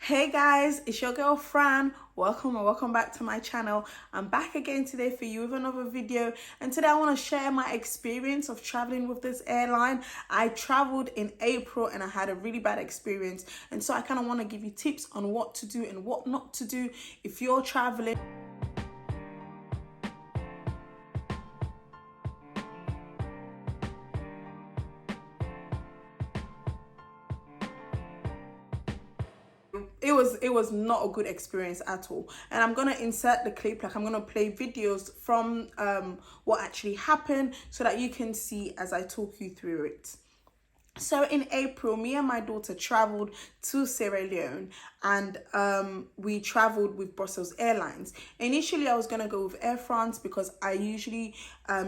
Hey guys, it's your girl Fran. Welcome and welcome back to my channel. I'm back again today for you with another video, and today I want to share my experience of traveling with this airline. I traveled in April and I had a really bad experience, and so I kind of want to give you tips on what to do and what not to do if you're traveling. It was not a good experience at all, and I'm gonna insert the clip, like I'm gonna play videos from what actually happened so that you can see as I talk you through it. So in April, me and my daughter traveled to Sierra Leone, and we traveled with Brussels Airlines. Initially, I was going to go with Air France because I usually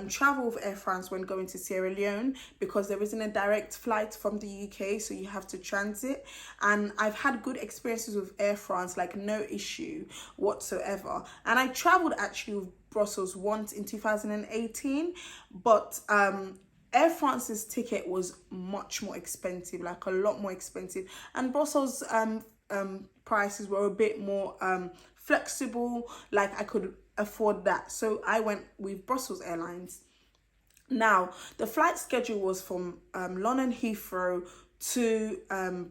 travel with Air France when going to Sierra Leone, because there isn't a direct flight from the UK, so you have to transit. And I've had good experiences with Air France, like no issue whatsoever. And I traveled actually with Brussels once in 2018, but Air France's ticket was much more expensive, like a lot more expensive, and Brussels prices were a bit more flexible, like I could afford that, so I went with Brussels Airlines. Now, the flight schedule was from London Heathrow to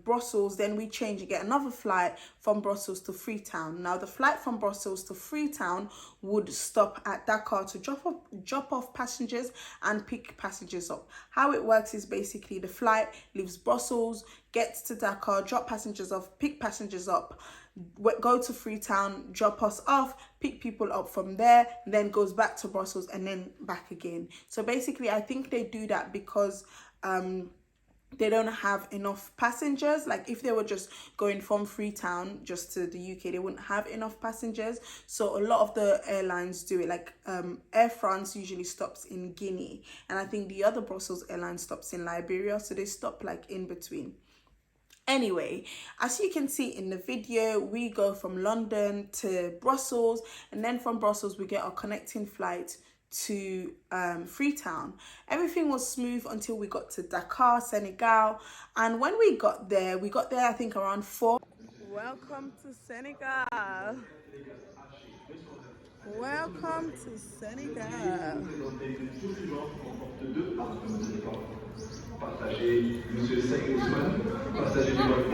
Brussels. Then we change and get another flight from Brussels to Freetown. Now, the flight from Brussels to Freetown would stop at Dakar to drop off passengers and pick passengers up. How it works is basically the flight leaves Brussels, gets to Dakar, drop passengers off, pick passengers up, go to Freetown, drop us off, pick people up from there, then goes back to Brussels and then back again. So basically, I think they do that because they don't have enough passengers. Like if they were just going from Freetown just to the UK, they wouldn't have enough passengers. So a lot of the airlines do it. Like Air France usually stops in Guinea, and I think the other Brussels airline stops in Liberia. So they stop like in between. Anyway, as you can see in the video, we go from London to Brussels, and then from Brussels we get our connecting flight to Freetown. Everything was smooth until we got to Dakar, Senegal, and when we got there I think around 4. Welcome to Senegal. Welcome to Senegal.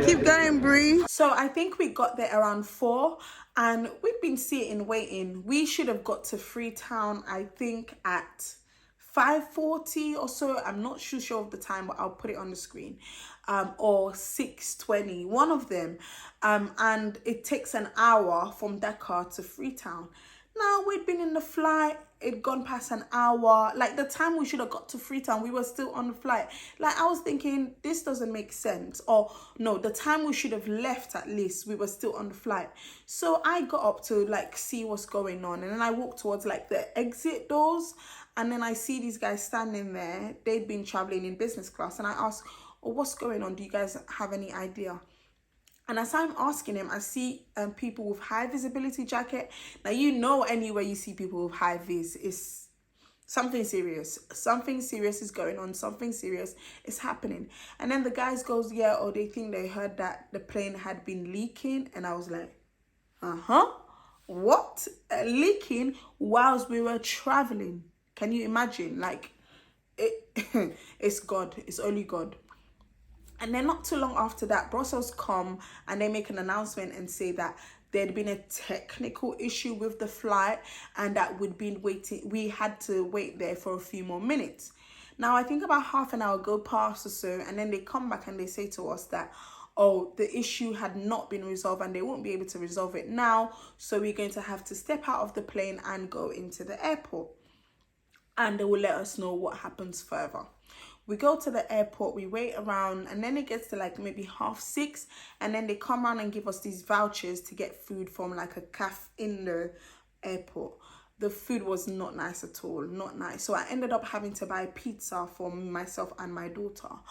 Keep going, Bree. So I think we got there around 4, and we've been sitting waiting. We should have got to Freetown, I think, at 5:40 or so. I'm not too sure of the time, but I'll put it on the screen. Or 6:20, one of them. And it takes an hour from Dakar to Freetown. Now, we'd been in the flight, it'd gone past an hour. Like the time we should have got to Freetown, we were still on the flight. Like I was thinking, this doesn't make sense. Or no, the time we should have left, at least we were still on the flight. So I got up to like see what's going on, and then I walked towards like the exit doors, and then I see these guys standing there. They'd been traveling in business class, and I asked, oh, what's going on? Do you guys have any idea? And as I'm asking him, I see people with high visibility jacket. Now, you know, anywhere you see people with high vis, it's something serious. Something serious is going on. Something serious is happening. And then the guys goes, yeah, or they think they heard that the plane had been leaking. And I was like, what? Leaking whilst we were traveling? Can you imagine? Like, it's God. It's only God. And then not too long after that, Brussels come and they make an announcement and say that there'd been a technical issue with the flight, and that we had to wait there for a few more minutes. Now, I think about half an hour go past or so, and then they come back and they say to us that, oh, the issue had not been resolved and they won't be able to resolve it now. So we're going to have to step out of the plane and go into the airport. And they will let us know what happens further. We go to the airport, we wait around, and then it gets to like maybe 6:30, and then they come around and give us these vouchers to get food from like a cafe in the airport. The food was not nice at all, not nice. So I ended up having to buy pizza for myself and my daughter.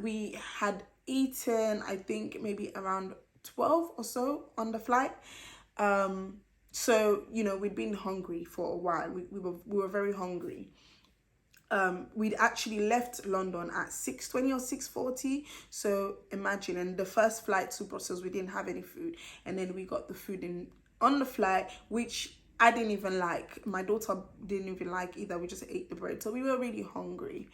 We had eaten, I think, maybe around 12 or so on the flight. So, you know, we'd been hungry for a while. We were very hungry. we'd actually left London at 6:20 or 6:40. So imagine, and the first flight to Brussels, we didn't have any food, and then we got the food in on the flight, which I didn't even like. My daughter didn't even like either. We just ate the bread, so we were really hungry.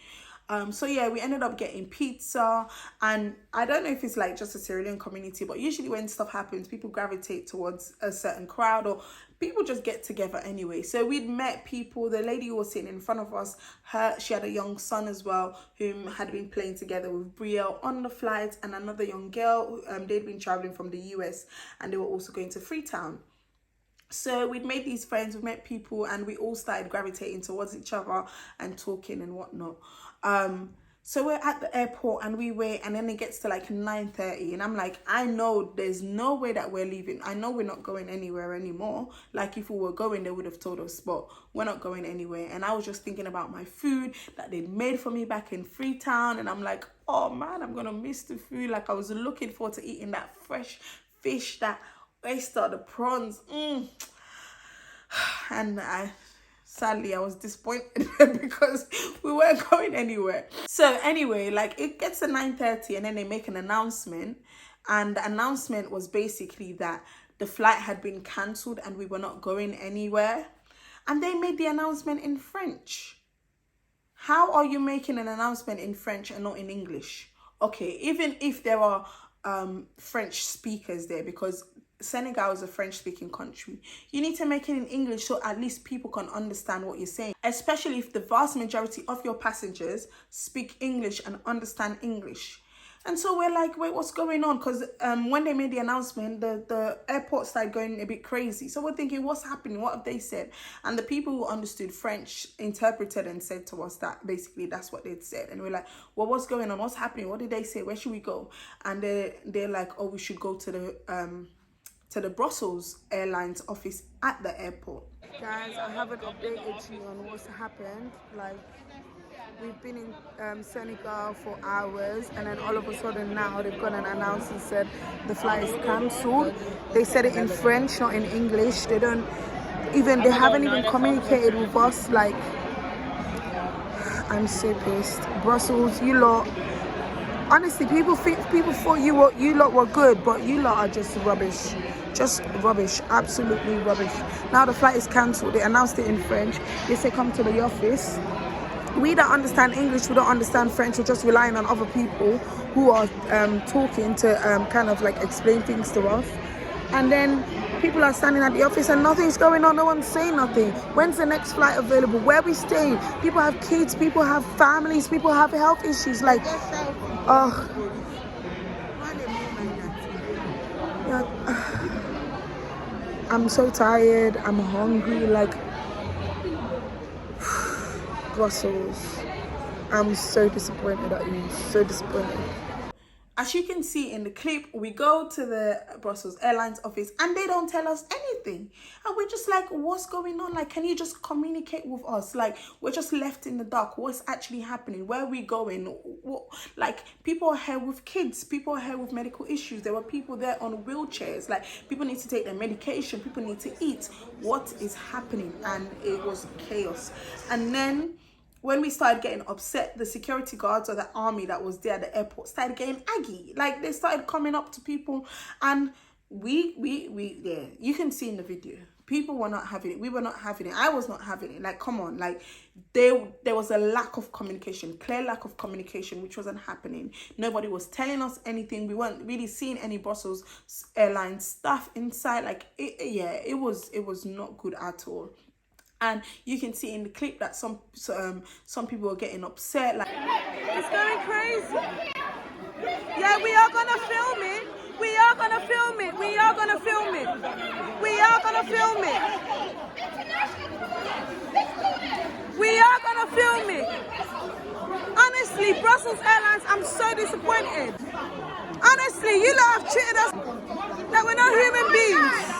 So yeah, we ended up getting pizza, and I don't know if it's like just a Sierra Leone community, but usually when stuff happens, people gravitate towards a certain crowd, or people just get together anyway. So we'd met people. The lady who was sitting in front of us, she had a young son as well, whom had been playing together with Brielle on the flight, and another young girl. They'd been traveling from the US, and they were also going to Freetown. So we'd made these friends, we met people, and we all started gravitating towards each other and talking and whatnot. So we're at the airport and we wait, and then it gets to like 9:30, and I'm like, I know there's no way that we're leaving. I know we're not going anywhere anymore. Like if we were going, they would have told us, but we're not going anywhere. And I was just thinking about my food that they'd made for me back in Freetown, and I'm like, oh man, I'm gonna miss the food. Like I was looking forward to eating that fresh fish, that oyster, the prawns. And sadly I was disappointed because we weren't going anywhere. So anyway, like it gets to 9:30, and then they make an announcement, and the announcement was basically that the flight had been cancelled and we were not going anywhere. And they made the announcement in French. How are you making an announcement in French and not in English? Okay, even if there are French speakers there, because Senegal is a French-speaking country, you need to make it in English so at least people can understand what you're saying, especially if the vast majority of your passengers speak English and understand English. And so we're like, wait, what's going on? Because when they made the announcement, the airport started going a bit crazy. So we're thinking, what's happening? What have they said? And the people who understood French interpreted and said to us that basically that's what they'd said. And we're like, well, what's going on? What's happening? What did they say? Where should we go? And they're like, oh, we should go to the Brussels Airlines office at the airport. Guys, I haven't updated you on what's happened. Like, we've been in Senegal for hours, and then all of a sudden now they've gone and announced and said the flight is cancelled. They said it in French, not in English. They haven't even communicated with us. Like, I'm so pissed. Brussels, you lot. Honestly, people thought you lot were good, but you lot are just rubbish. Just rubbish, absolutely rubbish. Now the flight is cancelled. They announced it in French. They say come to the office. We don't understand English, we don't understand French. We're just relying on other people who are talking to kind of like explain things to us. And then people are standing at the office and nothing's going on. No one's saying nothing. When's the next flight available? Where are we staying? People have kids, people have families, people have health issues. Like, oh. Yeah. I'm so tired. I'm hungry. Like, Brussels. I'm so disappointed at you. So disappointed. As you can see in the clip, we go to the Brussels Airlines office and they don't tell us anything. And we're just like, what's going on? Like, can you just communicate with us? Like, we're just left in the dark. What's actually happening? Where are we going? What, like, people are here with kids. People are here with medical issues. There were people there on wheelchairs. Like, people need to take their medication. People need to eat. What is happening? And it was chaos. And then when we started getting upset, the security guards or the army that was there at the airport started getting aggy. Like, they started coming up to people, and we yeah, you can see in the video, people were not having it. We were not having it. I was not having it. Like, come on. Like, there was a lack of communication, clear lack of communication, which wasn't happening. Nobody was telling us anything. We weren't really seeing any Brussels Airlines stuff inside. Like, it was not good at all. And you can see in the clip that some people are getting upset. Like, it's going crazy. Yeah, we are gonna film it. We are gonna film it. We are gonna film it. We are gonna film it. We are gonna film it. Honestly, Brussels Airlines, I'm so disappointed. Honestly, you lot have treated us like we're not human beings.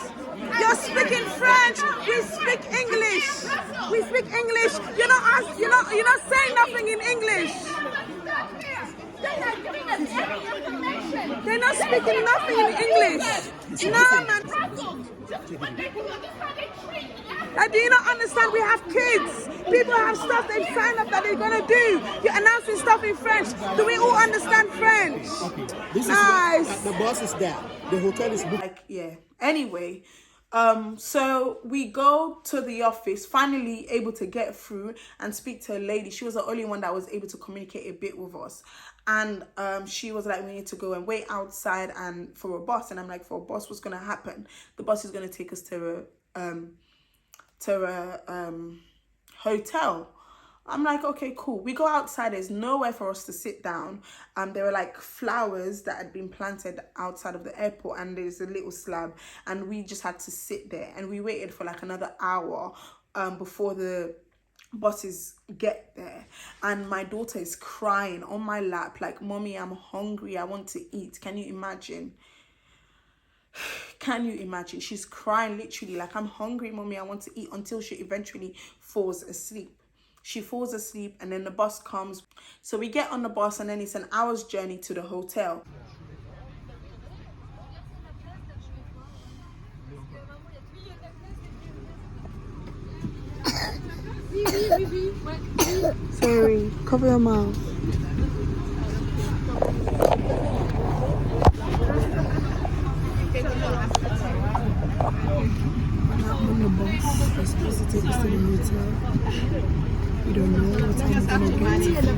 You're speaking French. We speak English. We speak English. You're not saying nothing in English. They're not speaking nothing in English. No, man. Like, do you not understand? We have kids. People have stuff they've signed up that they're gonna do. You're announcing stuff in French. Do we all understand French? Okay, this Nice. is the boss is there. The hotel is booked. Like, yeah. Anyway, so we go to the office, finally able to get through and speak to a lady. She was the only one that was able to communicate a bit with us. And she was like, we need to go and wait outside for a bus. And I'm like, for a bus, what's gonna happen? The bus is gonna take us to a hotel. I'm like, okay, cool. We go outside. There's nowhere for us to sit down. There were like flowers that had been planted outside of the airport, and there's a little slab, and we just had to sit there. And we waited for like another hour before the buses get there. And my daughter is crying on my lap, like, Mommy, I'm hungry. I want to eat. Can you imagine? Can you imagine? She's crying literally like, I'm hungry, Mommy, I want to eat, until she eventually falls asleep. She falls asleep, and then the bus comes. So we get on the bus, and then it's an hour's journey to the hotel. Sorry, cover your mouth. On the bus, we're supposed to take us to the hotel. We don't know what time we're gonna get to.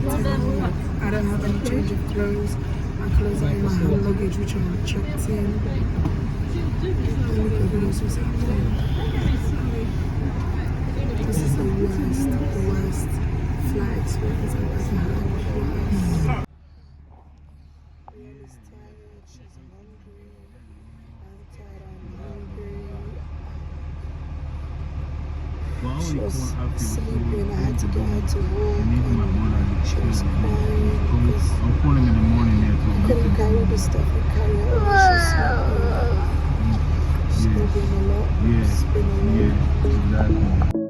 I don't have any change of clothes. My clothes are in my hand luggage, which are checked in. And nobody knows what's happening. This is the worst flight experience I've ever had. Rihanna's tired, she's hungry. I'm tired, I'm hungry. She was sleeping. I had to get her to walk. She was crying because I'm calling in the morning there. I couldn't carry the stuff and carry her. She's been a lot. It's been a lot. Yeah, exactly.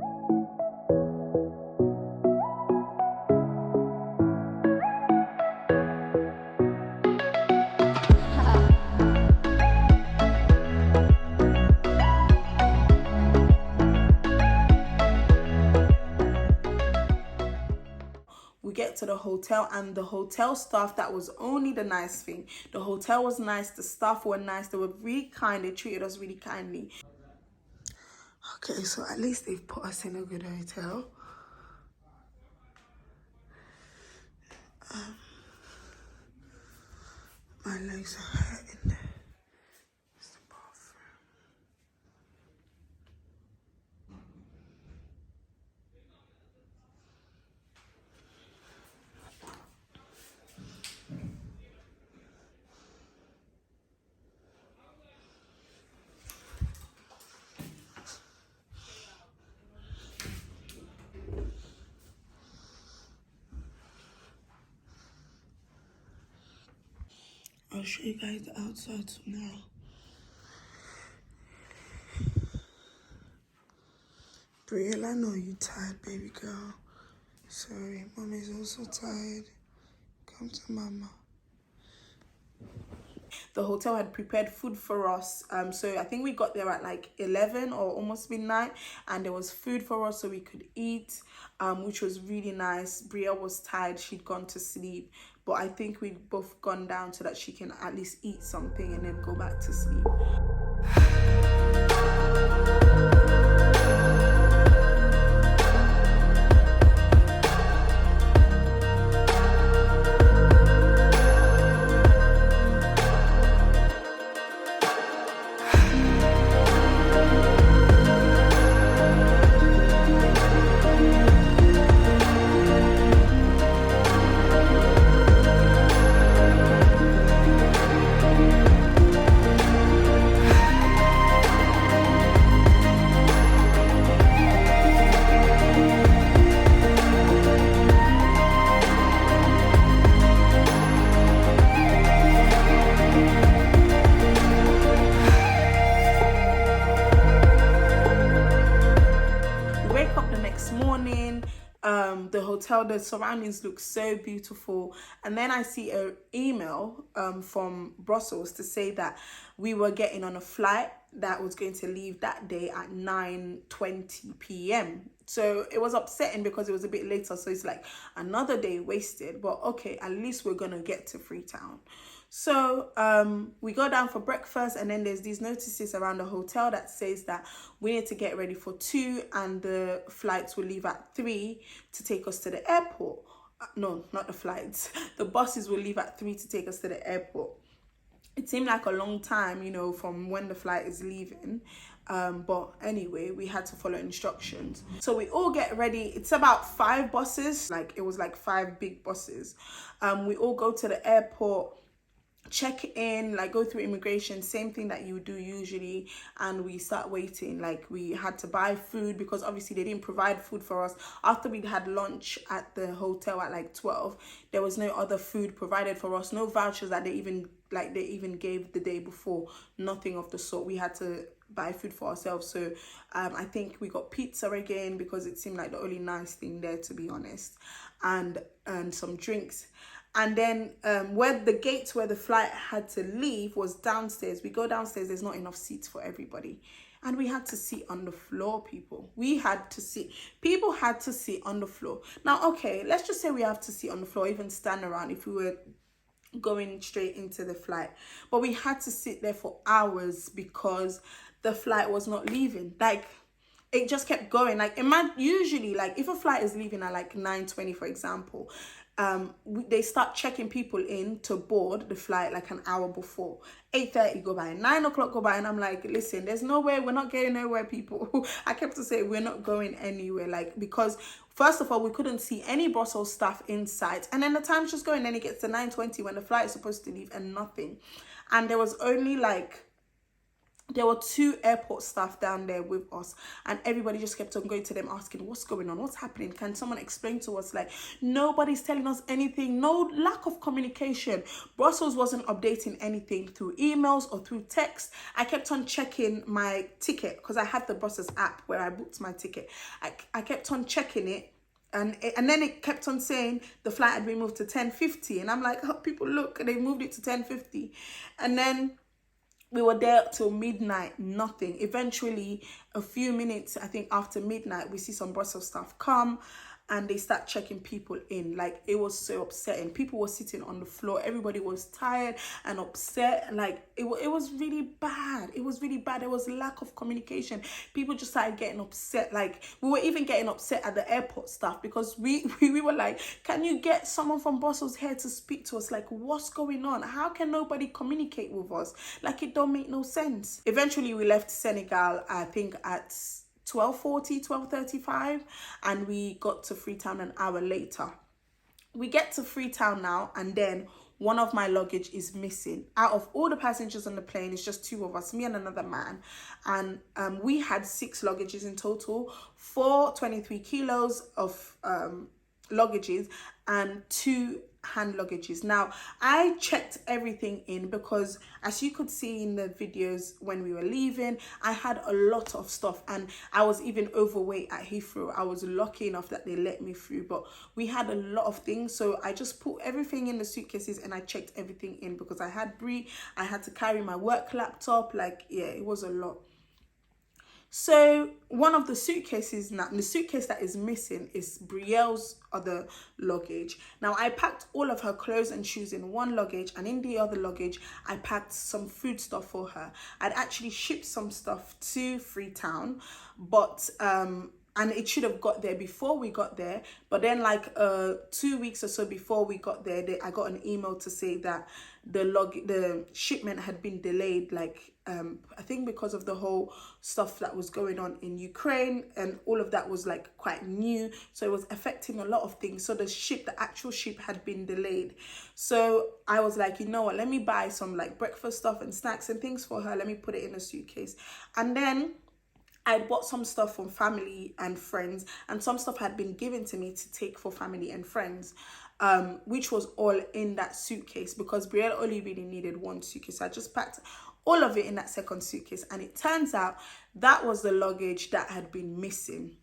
Get to the hotel, and the hotel staff, that was only the nice thing. The hotel was nice, the staff were nice, they were really kind, they treated us really kindly. Okay, so at least they've put us in a good hotel. My legs are hurting. It's the bathroom. I'll show you guys the outside now. Brielle, I know you're tired, baby girl. Sorry, Mommy's also tired. Come to Mama. The hotel had prepared food for us. So I think we got there at like 11 or almost midnight, and there was food for us so we could eat, which was really nice. Brielle was tired, she'd gone to sleep, but I think we'd both gone down so that she can at least eat something and then go back to sleep. The hotel, the surroundings look so beautiful, and then I see an email from Brussels to say that we were getting on a flight that was going to leave that day at 9:20 p.m. So it was upsetting because it was a bit later. So it's like another day wasted. But okay, at least we're gonna get to Freetown. So we go down for breakfast, and then there's these notices around the hotel that says that we need to get ready for 2 and the flights will leave at 3 to take us to the airport. No, not the flights. The buses will leave at 3 to take us to the airport. It seemed like a long time, you know, from when the flight is leaving. But anyway, we had to follow instructions. So we all get ready. It's about 5 buses. Like, it was like 5 big buses. We all go to the airport, check in, like go through immigration, same thing that you do usually, and we start waiting. Like, we had to buy food because obviously they didn't provide food for us. After we'd had lunch at the hotel at like 12, there was no other food provided for us, no vouchers that they even gave the day before, nothing of the sort. We had to buy food for ourselves. So I think we got pizza again because it seemed like the only nice thing there, to be honest, and some drinks. And then where the gates where the flight had to leave was downstairs. We go downstairs, there's not enough seats for everybody. And we had to sit on the floor, people. People had to sit on the floor. Now, okay, let's just say we have to sit on the floor, even stand around if we were going straight into the flight. But we had to sit there for hours because the flight was not leaving. Like, it just kept going. Like, usually, like, if a flight is leaving at like 9:20, for example, they start checking people in to board the flight like an hour before. 8:30 go by, 9 o'clock go by, and I'm like, listen, there's no way, we're not going nowhere, people. I kept to say we're not going anywhere, like, because first of all, we couldn't see any Brussels staff in sight, and then the time's just going, then it gets to 9:20 when the flight is supposed to leave, and nothing. And there was only like, there were 2 airport staff down there with us, and everybody just kept on going to them asking, what's going on, what's happening, can someone explain to us? Like, nobody's telling us anything. No, lack of communication. Brussels wasn't updating anything through emails or through text. I kept on checking my ticket because I had the Brussels app where I booked my ticket. I kept on checking it, and then it kept on saying the flight had been moved to 10:50, and I'm like, oh, people, look, they moved it to 10:50. And then we were there till midnight, nothing. Eventually, a few minutes, I think after midnight, we see some Brussels staff come and they start checking people in. Like, it was so upsetting. People were sitting on the floor. Everybody was tired and upset. Like, it was really bad. It was really bad. There was lack of communication. People just started getting upset. Like, we were even getting upset at the airport staff because we were like, can you get someone from Brussels here to speak to us? Like, what's going on? How can nobody communicate with us? Like, it don't make no sense. Eventually, we left Senegal, I think, at 12:40, 12:35, and we got to Freetown an hour later. We get to Freetown now, and then one of my luggage is missing. Out of all the passengers on the plane, it's just 2 of us, me and another man, and we had 6 luggages in total, 4 23 kilos of luggages and 2 hand luggages. Now, I checked everything in because, as you could see in the videos when we were leaving, I had a lot of stuff, and I was even overweight at Heathrow. I was lucky enough that they let me through, but we had a lot of things, so I just put everything in the suitcases and I checked everything in because I had Brie, I had to carry my work laptop. Like, yeah, it was a lot. So one of the suitcases, now the suitcase that is missing is Brielle's other luggage. Now, I packed all of her clothes and shoes in one luggage, and in the other luggage I packed some food stuff for her. I'd actually shipped some stuff to Freetown, but and it should have got there before we got there, but then like 2 weeks or so before we got there, I got an email to say that the shipment had been delayed, like I think because of the whole stuff that was going on in Ukraine, and all of that was like quite new, so it was affecting a lot of things. So the actual ship had been delayed. So I was like, you know what, let me buy some like breakfast stuff and snacks and things for her, let me put it in a suitcase. And then I bought some stuff from family and friends, and some stuff had been given to me to take for family and friends, which was all in that suitcase because Brielle only really needed one suitcase. So I just packed all of it in that second suitcase, and it turns out that was the luggage that had been missing.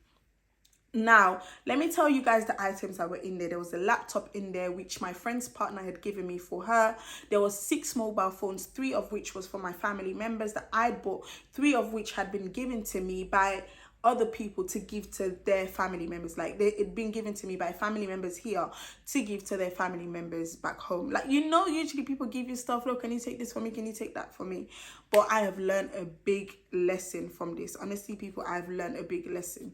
Now, let me tell you guys the items that were in there. There was a laptop in there, which my friend's partner had given me for her. There was 6 mobile phones, 3 of which was for my family members that I'd bought, 3 of which had been given to me by other people to give to their family members. Like, it'd been given to me by family members here to give to their family members back home. Like, you know, usually people give you stuff. Look, can you take this for me? Can you take that for me? But I have learned a big lesson from this. Honestly, people, I've learned a big lesson.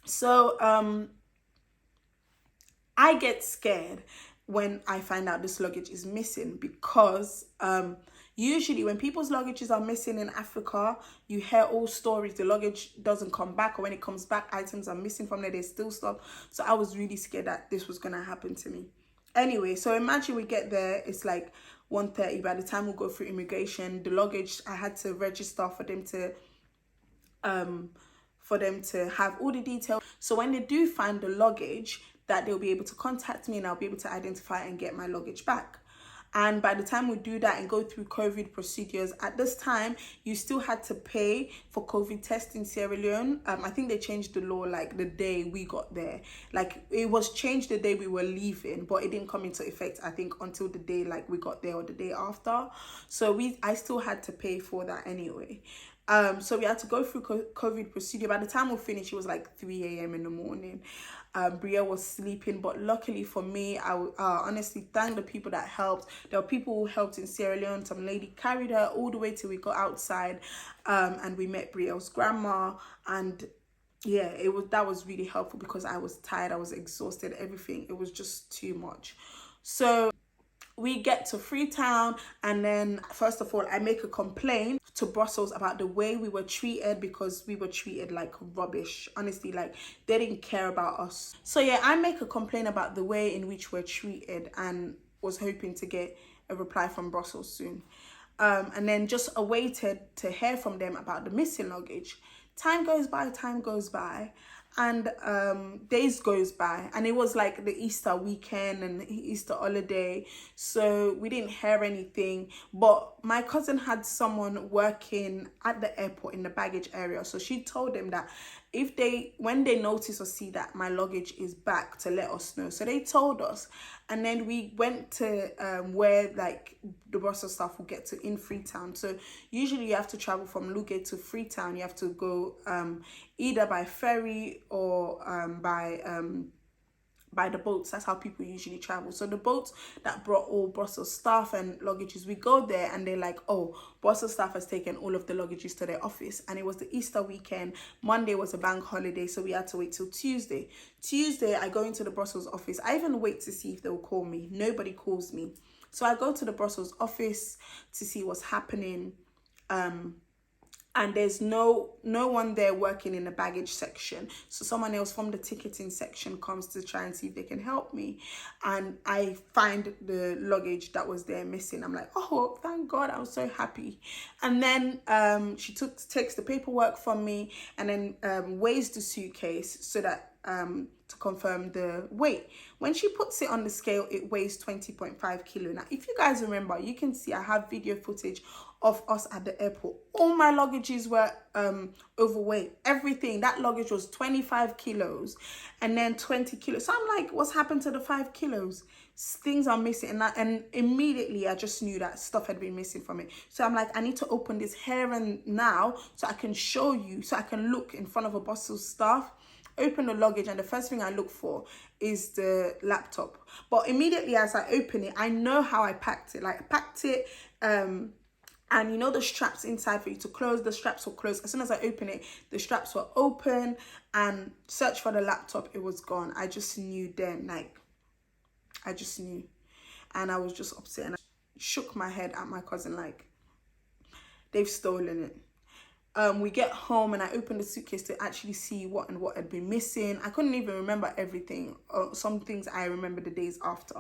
So I get scared when I find out this luggage is missing, because usually when people's luggages are missing in Africa, you hear all stories. The luggage doesn't come back, or when it comes back, items are missing from there. There's still stuff. So I was really scared that this was gonna happen to me. Anyway, so imagine we get there, it's like 1:30. By the time we go through immigration, the luggage, I had to register for them to have all the details. So when they do find the luggage, that they'll be able to contact me and I'll be able to identify and get my luggage back. And by the time we do that and go through COVID procedures, at this time, you still had to pay for COVID tests in Sierra Leone. I think they changed the law like the day we got there. Like, it was changed the day we were leaving, but it didn't come into effect, I think, until the day like we got there or the day after. So I still had to pay for that anyway. So we had to go through COVID procedure. By the time we finished, it was like 3 a.m. in the morning. Bria was sleeping, but luckily for me, I honestly thank the people that helped. There were people who helped in Sierra Leone. Some lady carried her all the way till we got outside, and we met Brielle's grandma. And yeah, that was really helpful, because I was tired, I was exhausted, everything. It was just too much. So we get to Freetown, and then first of all, I make a complaint to Brussels about the way we were treated, because we were treated like rubbish. Honestly, like, they didn't care about us. So yeah, I make a complaint about the way in which we're treated, and was hoping to get a reply from Brussels soon. And then just awaited to hear from them about the missing luggage. Time goes by, and days goes by, and it was like the Easter weekend and Easter holiday, so we didn't hear anything. But my cousin had someone working at the airport in the baggage area, so she told them that when they notice or see that my luggage is back, to let us know. So they told us, and then we went to where like the Brussels staff will get to in Freetown. So usually you have to travel from Luque to Freetown. You have to go either by ferry or by the boats. That's how people usually travel. So the boats that brought all Brussels staff and luggages, we go there and they're like, oh, Brussels staff has taken all of the luggages to their office. And it was the Easter weekend. Monday was a bank holiday, so we had to wait till Tuesday. Tuesday, I go into the Brussels office. I even wait to see if they'll call me. Nobody calls me. So I go to the Brussels office to see what's happening. And there's no one there working in the baggage section. So someone else from the ticketing section comes to try and see if they can help me. And I find the luggage that was there missing. I'm like, oh, thank God, I was so happy. And then she takes the paperwork from me, and then weighs the suitcase so that to confirm the weight. When she puts it on the scale, it weighs 20.5 kilo. Now, if you guys remember, you can see I have video footage of us at the airport. All my luggages were overweight. Everything. That luggage was 25 kilos and then 20 kilos. So I'm like, what's happened to the 5 kilos? Things are missing. And immediately I just knew that stuff had been missing from it. So I'm like, I need to open this here and now so I can show you, so I can look in front of a Brussels staff. Open the luggage, and the first thing I look for is the laptop. But immediately as I open it, I know how I packed it. Like, I packed it, and you know the straps inside for you to close, the straps were closed. As soon as I open it, the straps were open, and search for the laptop, it was gone. I just knew then, like, I just knew. And I was just upset, and I shook my head at my cousin like, they've stolen it. We get home, and I opened the suitcase to actually see what had been missing. I couldn't even remember everything. Some things I remember the days after.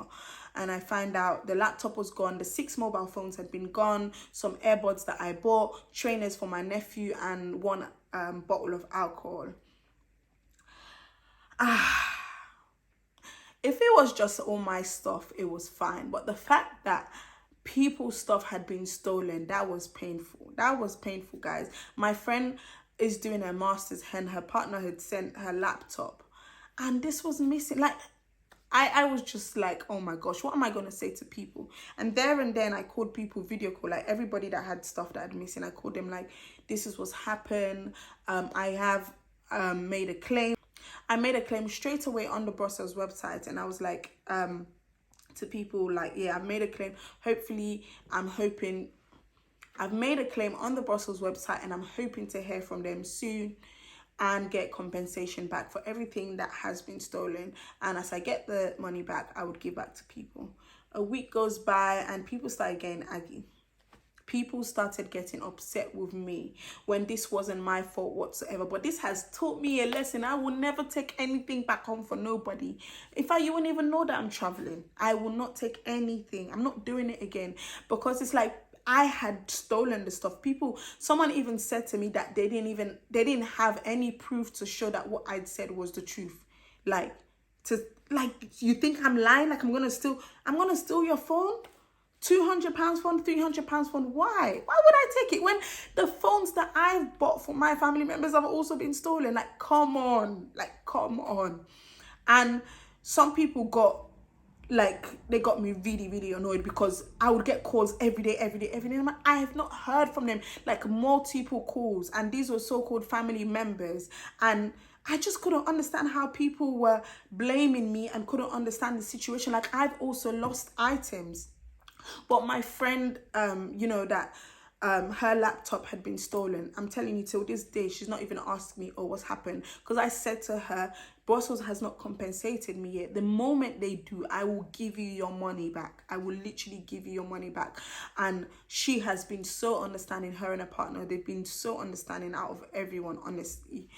And I find out the laptop was gone. The 6 mobile phones had been gone. Some earbuds that I bought, trainers for my nephew, and 1 bottle of alcohol. If it was just all my stuff, it was fine. But the fact that people's stuff had been stolen, that was painful. That was painful, guys. My friend is doing her master's and her partner had sent her laptop and this was missing. Like, I was just like, oh my gosh, what am I going to say to people? And there and then I called people, video call, like everybody that had stuff that had missing. I called them like, this is what's happened. I have made a claim. I made a claim straight away on the Brussels website. And I was like, to people like, yeah, I've made a claim. Hopefully, I've made a claim on the Brussels website and I'm hoping to hear from them soon and get compensation back for everything that has been stolen. And as I get the money back, I would give back to people. A week goes by and people started getting aggy. People started getting upset with me when this wasn't my fault whatsoever. But this has taught me a lesson. I will never take anything back home for nobody. In fact, you wouldn't even know that I'm traveling. I will not take anything. I'm not doing it again because it's like I had stolen the stuff. Someone even said to me that they didn't have any proof to show that what I'd said was the truth. Like, you think I'm lying? Like I'm gonna steal your phone? £200 phone, £300 phone. Why would I take it when the phones that I've bought for my family members have also been stolen? Like, come on. And some people they got me really, really annoyed because I would get calls every day. I'm like, I have not heard from them, like multiple calls. And these were so-called family members. And I just couldn't understand how people were blaming me and couldn't understand the situation. Like, I've also lost items. But my friend, her laptop had been stolen. I'm telling you, till this day, she's not even asked me, oh, what's happened? Because I said to her, Brussels has not compensated me yet. The moment they do, I will give you your money back. I will literally give you your money back. And she has been so understanding, her and her partner. They've been so understanding out of everyone, honestly.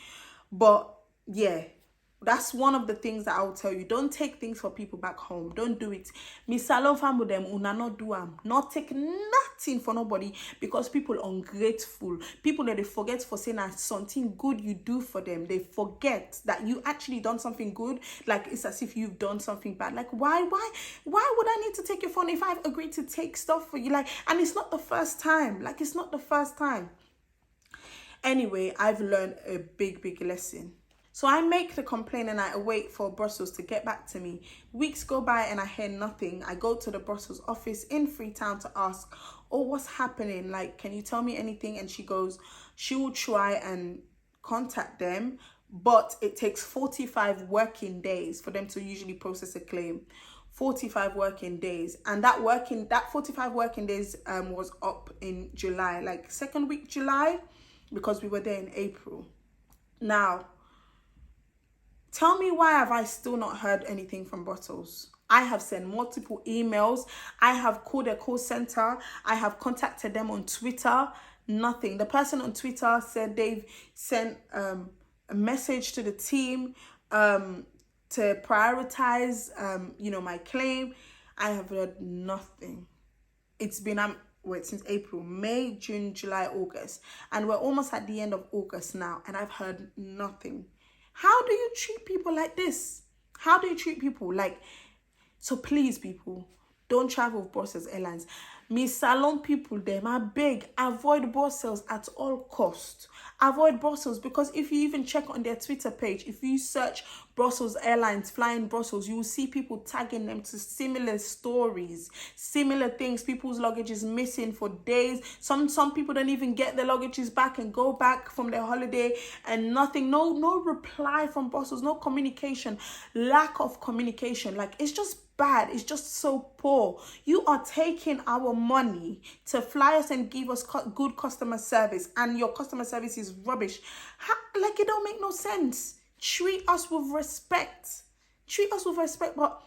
But yeah, that's one of the things that I will tell you. Don't take things for people back home. Don't do it. Me salon fam with them, una not do am. Not take nothing for nobody because people ungrateful. People that they forget for saying that something good you do for them. They forget that you actually done something good. Like, it's as if you've done something bad. Like, why would I need to take your phone if I've agreed to take stuff for you? Like, and it's not the first time. Like, it's not the first time. Anyway, I've learned a big, big lesson. So I make the complaint and I wait for Brussels to get back to me. Weeks go by and I hear nothing. I go to the Brussels office in Freetown to ask, oh, what's happening? Like, can you tell me anything? And she goes, she will try and contact them, but it takes 45 working days for them to usually process a claim. 45 working days. And that 45 working days was up in July, like second week July, because we were there in April. Now, tell me, why have I still not heard anything from Brussels? I have sent multiple emails. I have called a call center. I have contacted them on Twitter. Nothing. The person on Twitter said they've sent a message to the team to prioritize, my claim. I have heard nothing. It's been since April, May, June, July, August, and we're almost at the end of August now, and I've heard nothing. How do you treat people like this? How do you treat people like... So please, people, don't travel with Brussels Airlines. Me salon people, them are big. Avoid Brussels at all costs. Avoid Brussels, because if you even check on their Twitter page, if you search Brussels Airlines flying Brussels, you will see people tagging them to similar stories, similar things. People's luggage is missing for days. Some people don't even get their luggages back and go back from their holiday and nothing. No reply from Brussels. No communication. Lack of communication. Like, it's just bad. It's just so poor. You are taking our money to fly us and give us good customer service, and your customer service is rubbish. Like, it don't make no sense. Treat us with respect. But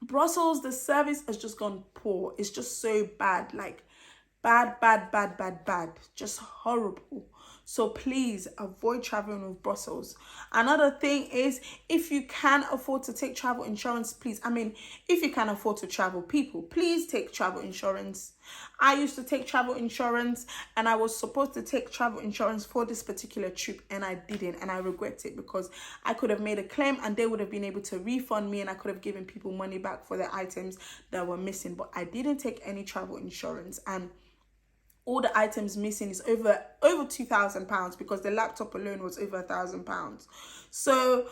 Brussels, the service has just gone poor. It's just so bad. Like, bad. Just horrible. So please avoid traveling with Brussels. Another thing is, if you can afford to take travel insurance, please. If you can afford to travel, people, please take travel insurance. I used to take travel insurance, and I was supposed to take travel insurance for this particular trip, and I didn't, and I regret it, because I could have made a claim and they would have been able to refund me, and I could have given people money back for the items that were missing. But I didn't take any travel insurance, and all the items missing is over £2,000 because the laptop alone was over £1,000. So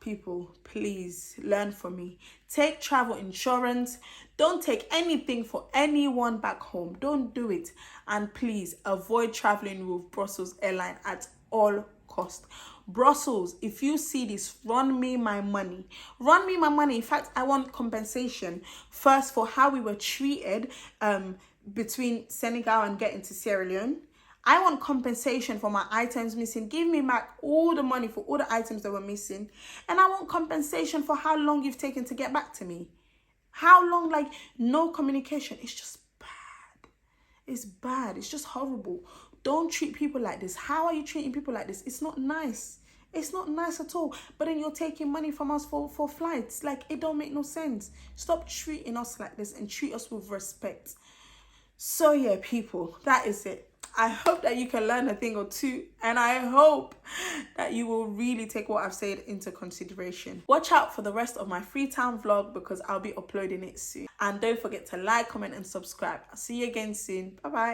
people, please learn from me. Take travel insurance. Don't take anything for anyone back home. Don't do it. And please avoid traveling with Brussels Airline at all cost. Brussels, if you see this, run me my money. Run me my money. In fact, I want compensation first for how we were treated between Senegal and getting to Sierra Leone. I want compensation for my items missing. Give me back all the money for all the items that were missing. And I want compensation for how long you've taken to get back to me. How long? Like, no communication. It's just bad. It's bad. It's just horrible. Don't treat people like this. How are you treating people like this? It's not nice. It's not nice at all. But then you're taking money from us for flights. Like, it don't make no sense. Stop treating us like this and treat us with respect. So yeah, people, that is it. I hope that you can learn a thing or two, and I hope that you will really take what I've said into consideration. Watch out for the rest of my Freetown vlog because I'll be uploading it soon. And don't forget to like, comment, and subscribe. I'll see you again soon. Bye bye.